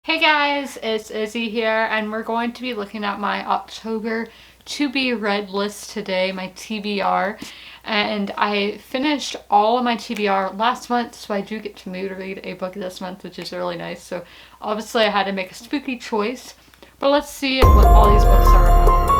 Hey guys, it's Izzy here, and we're going to be looking at my October to be read list today, my TBR. And I finished all of my TBR last month, so I do get to mood read a book this month, which is really nice. So obviously I had to make a spooky choice, but let's see what all these books are about.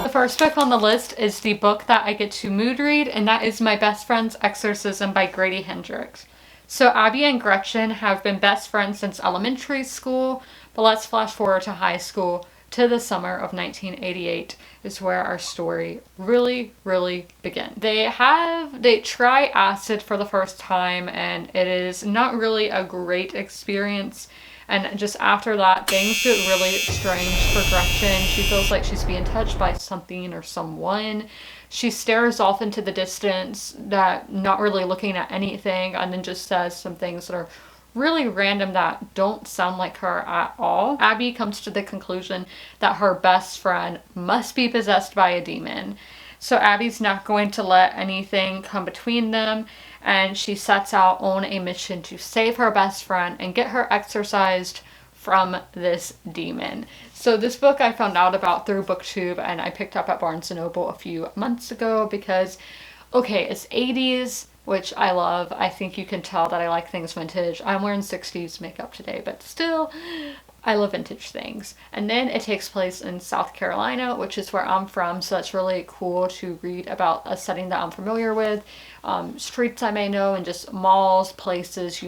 The first book on the list is the book that I get to mood read, and that is My Best Friend's Exorcism by Grady Hendrix. So Abby and Gretchen have been best friends since elementary school, but let's flash forward to high school to the summer of 1988 is where our story really begins. They try acid for the first time, and it is not really a great experience. And just after that, things get really strange for Gretchen. She feels like she's being touched by something or someone. She stares off into the distance, that not really looking at anything, and then just says some things that are really random that don't sound like her at all. Abby comes to the conclusion that her best friend must be possessed by a demon. So Abby's not going to let anything come between them, and she sets out on a mission to save her best friend and get her exorcised from this demon. So this book I found out about through Booktube, and I picked up at Barnes & Noble a few months ago because, okay, it's 80s, which I love. I think you can tell that I like things vintage. I'm wearing 60s makeup today, but still, I love vintage things. And then it takes place in South Carolina, which is where I'm from, so that's really cool to read about a setting that I'm familiar with. Streets I may know, and just malls, places,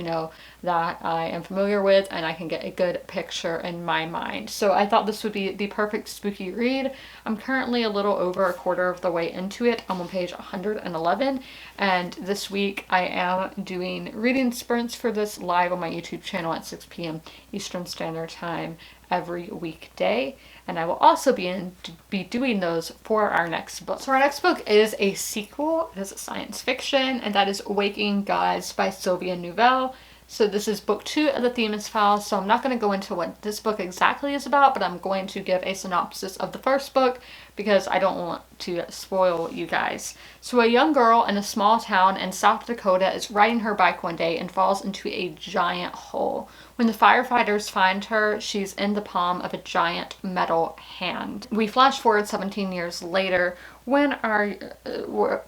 that I am familiar with, and I can get a good picture in my mind. So I thought this would be the perfect spooky read. I'm currently a little over a quarter of the way into it. I'm on page 111, and this week I am doing reading sprints for this live on my YouTube channel at 6 p.m. Eastern Standard Time every weekday, and I will also be doing those for our next book. So our next book is a sequel. It is a science fiction, and that is Waking Gods by Sylvia Nouvelle. So this is book 2 of the Themis Files, so I'm not going to go into what this book exactly is about, but I'm going to give a synopsis of the first book because I don't want to spoil you guys. So a young girl in a small town in South Dakota is riding her bike one day and falls into a giant hole. When the firefighters find her, she's in the palm of a giant metal hand. We flash forward 17 years later when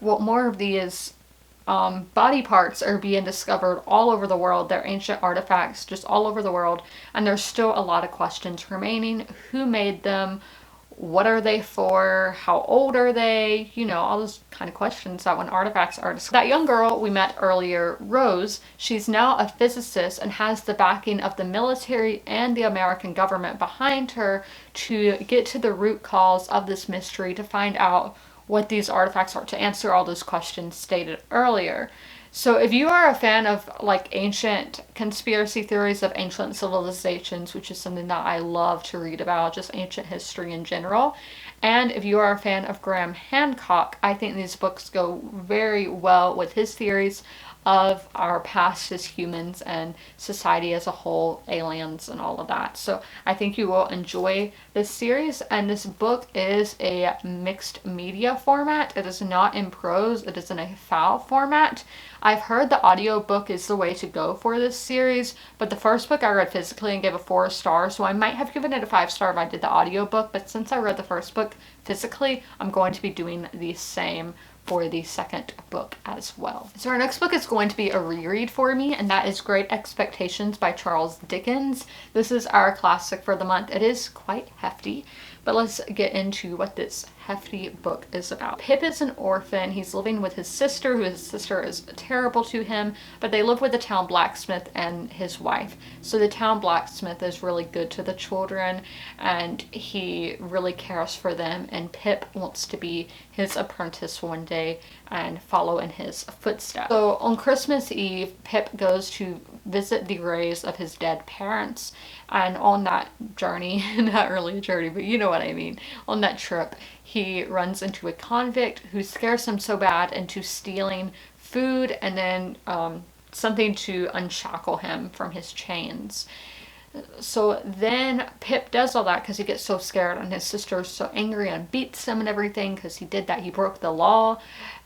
more of these body parts are being discovered all over the world. They're ancient artifacts just all over the world, and there's still a lot of questions remaining. Who made them? What are they for? How old are they? All those kind of questions that when artifacts are discovered. That young girl we met earlier, Rose, she's now a physicist and has the backing of the military and the American government behind her to get to the root cause of this mystery, to find out what these artifacts are, to answer all those questions stated earlier. So if you are a fan of like ancient conspiracy theories of ancient civilizations, which is something that I love to read about, just ancient history in general, and if you are a fan of Graham Hancock, I think these books go very well with his theories of our past as humans and society as a whole, aliens and all of that. So I think you will enjoy this series, and this book is a mixed media format. It is not in prose, it is in a file format. I've heard the audiobook is the way to go for this series, but the first book I read physically and gave a 4 stars, so I might have given it a 5 star if I did the audiobook, but since I read the first book physically, I'm going to be doing the same for the second book as well. So our next book is going to be a reread for me, and that is Great Expectations by Charles Dickens. This is our classic for the month. It is quite hefty, but let's get into what this hefty book is about. Pip is an orphan. He's living with his sister, his sister is terrible to him, but they live with the town blacksmith and his wife. So the town blacksmith is really good to the children, and he really cares for them, and Pip wants to be his apprentice one day and follow in his footsteps. So on Christmas Eve, Pip goes to visit the graves of his dead parents, and on that journey, not really a journey, but you know what I mean, on that trip, he runs into a convict who scares him so bad into stealing food and then something to unshackle him from his chains. So then Pip does all that because he gets so scared, and his sister's so angry and beats him and everything because he did that. He broke the law.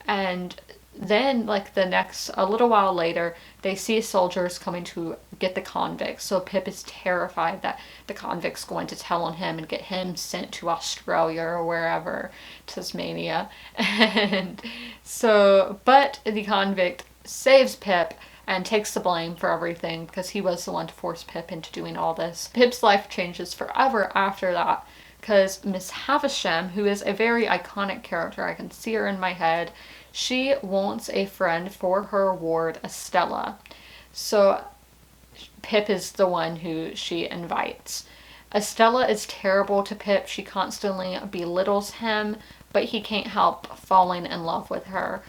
And then, like, a little while later, they see soldiers coming to get the convicts. So Pip is terrified that the convict's going to tell on him and get him sent to Australia or wherever, Tasmania. And so, but the convict saves Pip and takes the blame for everything because he was the one to force Pip into doing all this. Pip's life changes forever after that because Miss Havisham, who is a very iconic character, I can see her in my head, she wants a friend for her ward, Estella. So Pip is the one who she invites. Estella is terrible to Pip. She constantly belittles him, but he can't help falling in love with her.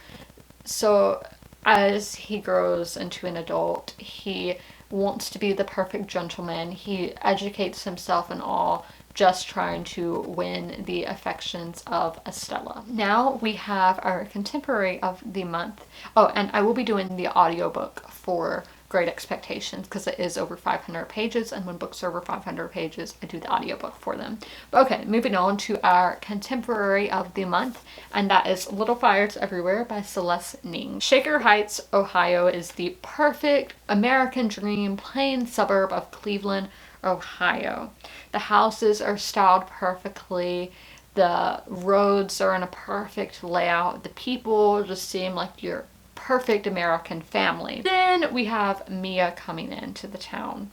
So as he grows into an adult, he wants to be the perfect gentleman. He educates himself and all, just trying to win the affections of Estella. Now we have our contemporary of the month. Oh, and I will be doing the audiobook for Great Expectations because it is over 500 pages, and when books are over 500 pages, I do the audiobook for them. But okay, moving on to our contemporary of the month, and that is Little Fires Everywhere by Celeste Ning. Shaker Heights, Ohio is the perfect American dream plain suburb of Cleveland, Ohio. The houses are styled perfectly. The roads are in a perfect layout. The people just seem like your perfect American family. Then we have Mia coming into the town.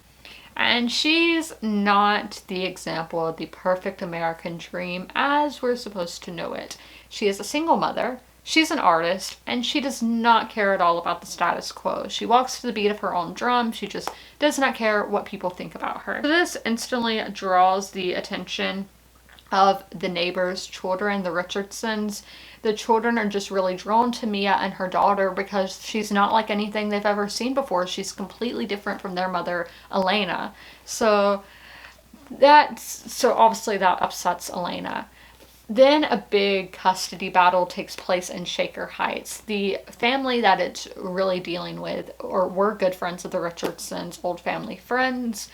And she's not the example of the perfect American dream as we're supposed to know it. She is a single mother. She's an artist, and she does not care at all about the status quo. She walks to the beat of her own drum. She just does not care what people think about her. So this instantly draws the attention of the neighbors' children, the Richardsons. The children are just really drawn to Mia and her daughter because she's not like anything they've ever seen before. She's completely different from their mother, Elena. So obviously that upsets Elena. Then a big custody battle takes place in Shaker Heights. The family that it's really dealing with were good friends of the Richardsons, old family friends,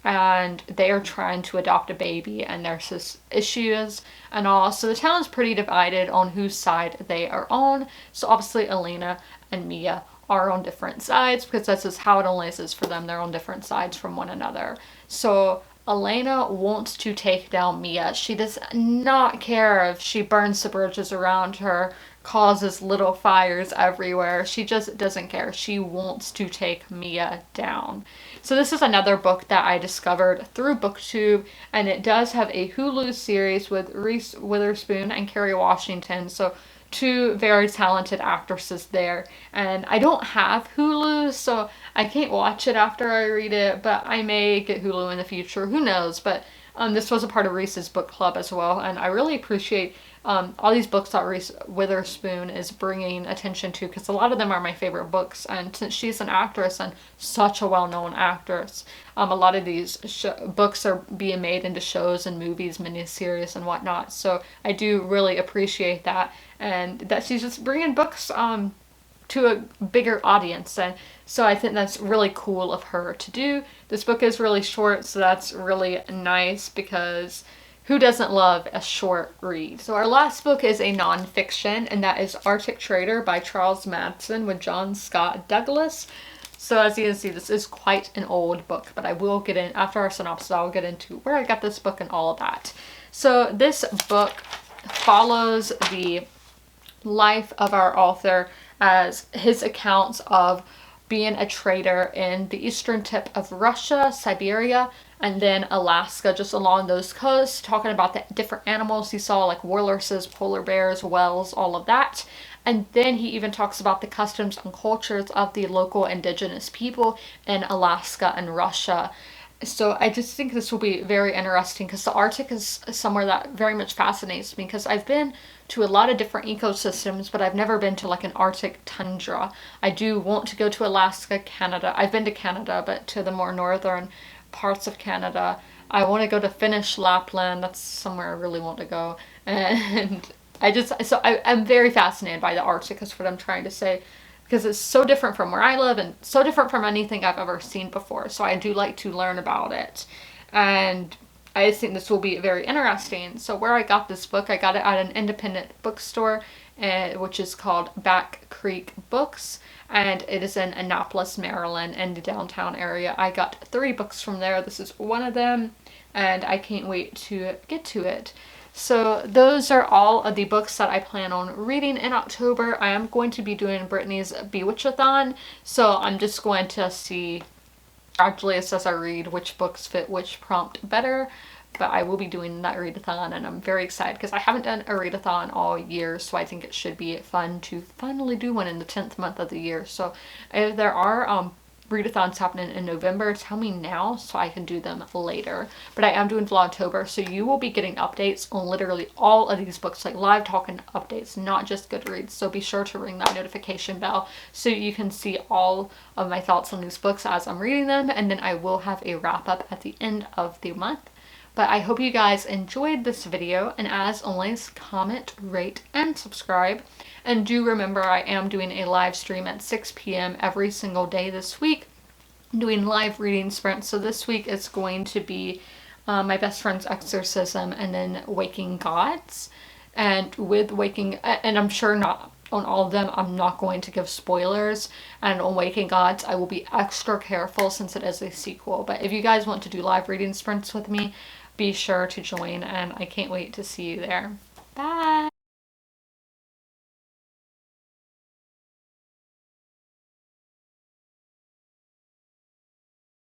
and they are trying to adopt a baby, and there's issues and all. So the town's pretty divided on whose side they are on. So obviously Elena and Mia are on different sides because that's just how it always is for them. They're on different sides from one another. So Elena wants to take down Mia. She does not care if she burns the bridges around her, causes little fires everywhere. She just doesn't care. She wants to take Mia down. So this is another book that I discovered through BookTube, and it does have a Hulu series with Reese Witherspoon and Kerry Washington. So two very talented actresses there. And I don't have Hulu, so I can't watch it after I read it, but I may get Hulu in the future. Who knows? But this was a part of Reese's book club as well, and I really appreciate all these books that Reese Witherspoon is bringing attention to, because a lot of them are my favorite books, and since she's an actress and such a well-known actress, a lot of these books are being made into shows and movies, miniseries and whatnot, so I do really appreciate that, and that she's just bringing books to a bigger audience, and so I think that's really cool of her to do. This book is really short, so that's really nice because who doesn't love a short read? So our last book is a nonfiction, and that is Arctic Trader by Charles Madsen with John Scott Douglas. So as you can see, this is quite an old book, but I will get in, after our synopsis, I'll get into where I got this book and all of that. So this book follows the life of our author as his accounts of being a trader in the eastern tip of Russia, Siberia, and then Alaska, just along those coasts, talking about the different animals he saw, like walruses, polar bears, whales, all of that. And then he even talks about the customs and cultures of the local indigenous people in Alaska and Russia. So I just think this will be very interesting because the Arctic is somewhere that very much fascinates me, because I've been to a lot of different ecosystems, but I've never been to like an Arctic tundra. I do want to go to Alaska, Canada. I've been to Canada, but to the more northern parts of Canada. I want to go to Finnish Lapland. That's somewhere I really want to go. And I'm very fascinated by the Arctic, is what I'm trying to say. because it's so different from where I live and so different from anything I've ever seen before. So I do like to learn about it. And I just think this will be very interesting. So where I got this book, I got it at an independent bookstore, which is called Back Creek Books, and it is in Annapolis, Maryland, in the downtown area. I got 3 books from there. This is one of them, and I can't wait to get to it. So those are all of the books that I plan on reading in October. I am going to be doing Brittany's Bewitchathon, so I'm just going to see gradually as I read which books fit which prompt better. But I will be doing that readathon, and I'm very excited because I haven't done a readathon all year, so I think it should be fun to finally do one in the 10th month of the year. So if there are readathons happening in November, tell me now so I can do them later. But I am doing Vlogtober, so you will be getting updates on literally all of these books, like live talking updates, not just Goodreads. So be sure to ring that notification bell so you can see all of my thoughts on these books as I'm reading them, and then I will have a wrap up at the end of the month. But I hope you guys enjoyed this video, and as always, comment, rate, and subscribe. And do remember, I am doing a live stream at 6 p.m. every single day this week, doing live reading sprints. So this week it's going to be my best friend's Exorcism, and then Waking Gods. And with Waking, and I'm sure not on all of them, I'm not going to give spoilers. And on Waking Gods, I will be extra careful since it is a sequel. But if you guys want to do live reading sprints with me, be sure to join, and I can't wait to see you there. Bye!